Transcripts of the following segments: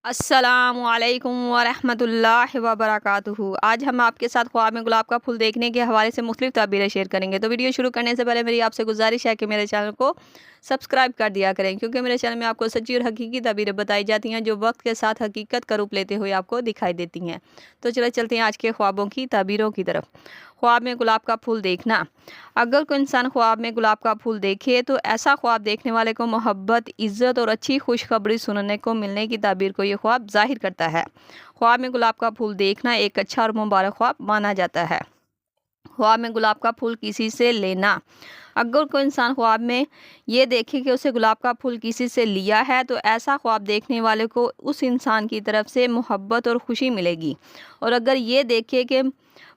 السلام علیکم ورحمۃ اللہ وبرکاتہ۔ آج ہم آپ کے ساتھ خواب میں گلاب کا پھول دیکھنے کے حوالے سے مختلف تعبیریں شیئر کریں گے۔ تو ویڈیو شروع کرنے سے پہلے میری آپ سے گزارش ہے کہ میرے چینل کو سبسکرائب کر دیا کریں، کیونکہ میرے چینل میں آپ کو سچی اور حقیقی تعبیریں بتائی جاتی ہیں جو وقت کے ساتھ حقیقت کا روپ لیتے ہوئے آپ کو دکھائی دیتی ہیں۔ تو چلتے ہیں آج کے خوابوں کی تعبیروں کی طرف۔ خواب میں گلاب کا پھول دیکھنا۔ اگر کوئی انسان خواب میں گلاب کا پھول دیکھے تو ایسا خواب دیکھنے والے کو محبت، عزت اور اچھی خوشخبری سننے کو ملنے کی تعبیر کو یہ خواب ظاہر کرتا ہے۔ خواب میں گلاب کا پھول دیکھنا ایک اچھا اور مبارک خواب مانا جاتا ہے۔ خواب میں گلاب کا پھول کسی سے لینا۔ اگر کوئی انسان خواب میں یہ دیکھے کہ اسے گلاب کا پھول کسی سے لیا ہے تو ایسا خواب دیکھنے والے کو اس انسان کی طرف سے محبت اور خوشی ملے گی۔ اور اگر یہ دیکھے کہ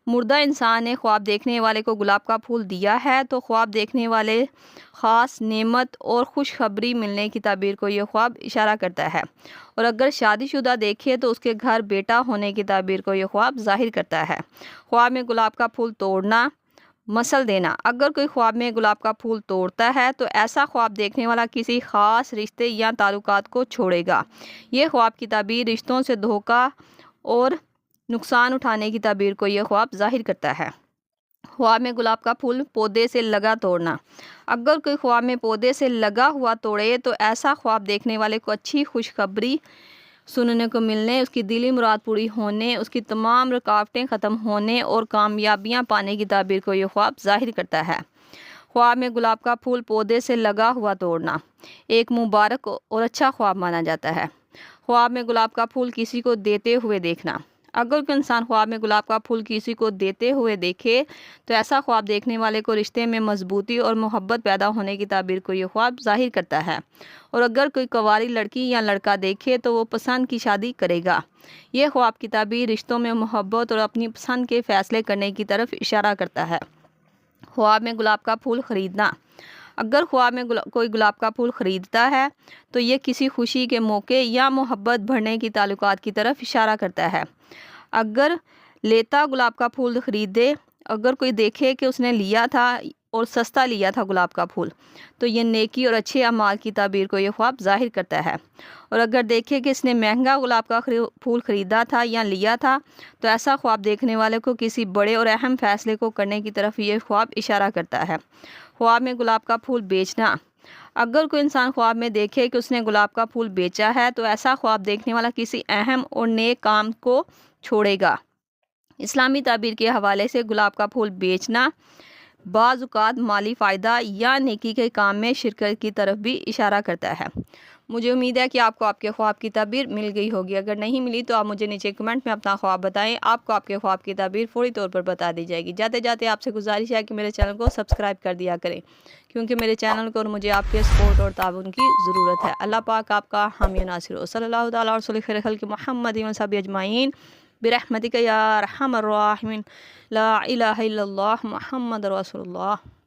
مردہ انسان نے خواب دیکھنے والے کو گلاب کا پھول دیا ہے تو خواب دیکھنے والے خاص نعمت اور خوشخبری ملنے کی تعبیر کو یہ خواب اشارہ کرتا ہے۔ اور اگر شادی شدہ دیکھے تو اس کے گھر بیٹا ہونے کی تعبیر کو یہ خواب ظاہر کرتا ہے۔ خواب میں گلاب کا پھول توڑنا، مثل دینا۔ اگر کوئی خواب میں گلاب کا پھول توڑتا ہے تو ایسا خواب دیکھنے والا کسی خاص رشتے یا تعلقات کو چھوڑے گا۔ یہ خواب کی تعبیر رشتوں سے دھوکہ اور نقصان اٹھانے کی تعبیر کو یہ خواب ظاہر کرتا ہے۔ خواب میں گلاب کا پھول پودے سے لگا توڑنا۔ اگر کوئی خواب میں پودے سے لگا ہوا توڑے تو ایسا خواب دیکھنے والے کو اچھی خوشخبری سننے کو ملنے، اس کی دلی مراد پوری ہونے، اس کی تمام رکاوٹیں ختم ہونے اور کامیابیاں پانے کی تعبیر کو یہ خواب ظاہر کرتا ہے۔ خواب میں گلاب کا پھول پودے سے لگا ہوا توڑنا ایک مبارک اور اچھا خواب مانا جاتا ہے۔ خواب میں گلاب کا پھول کسی کو دیتے ہوئے دیکھنا۔ اگر کوئی انسان خواب میں گلاب کا پھول کسی کو دیتے ہوئے دیکھے تو ایسا خواب دیکھنے والے کو رشتے میں مضبوطی اور محبت پیدا ہونے کی تعبیر کو یہ خواب ظاہر کرتا ہے۔ اور اگر کوئی کنواری لڑکی یا لڑکا دیکھے تو وہ پسند کی شادی کرے گا۔ یہ خواب کی تعبیر رشتوں میں محبت اور اپنی پسند کے فیصلے کرنے کی طرف اشارہ کرتا ہے۔ خواب میں گلاب کا پھول خریدنا۔ اگر خواب میں کوئی گلاب کا پھول خریدتا ہے تو یہ کسی خوشی کے موقع یا محبت بڑھنے کی تعلقات کی طرف اشارہ کرتا ہے۔ اگر لیتا گلاب کا پھول خریدے، اگر کوئی دیکھے کہ اس نے لیا تھا اور سستا لیا تھا گلاب کا پھول تو یہ نیکی اور اچھے اعمال کی تعبیر کو یہ خواب ظاہر کرتا ہے۔ اور اگر دیکھے کہ اس نے مہنگا گلاب کا پھول خریدا تھا یا لیا تھا تو ایسا خواب دیکھنے والے کو کسی بڑے اور اہم فیصلے کو کرنے کی طرف یہ خواب اشارہ کرتا ہے۔ خواب میں گلاب کا پھول بیچنا۔ اگر کوئی انسان خواب میں دیکھے کہ اس نے گلاب کا پھول بیچا ہے تو ایسا خواب دیکھنے والا کسی اہم اور نیک کام کو چھوڑے گا۔ اسلامی تعبیر کے حوالے سے گلاب کا پھول بیچنا بعض اوقات مالی فائدہ یا نیکی کے کام میں شرکت کی طرف بھی اشارہ کرتا ہے۔ مجھے امید ہے کہ آپ کو آپ کے خواب کی تعبیر مل گئی ہوگی۔ اگر نہیں ملی تو آپ مجھے نیچے کمنٹ میں اپنا خواب بتائیں، آپ کو آپ کے خواب کی تعبیر فوری طور پر بتا دی جائے گی۔ جاتے جاتے آپ سے گزارش ہے کہ میرے چینل کو سبسکرائب کر دیا کریں، کیونکہ میرے چینل کو اور مجھے آپ کے سپورٹ اور تعاون کی ضرورت ہے۔ اللہ پاک آپ کا حامی ناصر ہو۔ صلی اللہ تعالیٰ اور صلی خیر خلق محمد و صحبہ اجمعین برحمتک یا ارحم الراحمین۔ لا الہ الا اللہ محمد رسول اللہ۔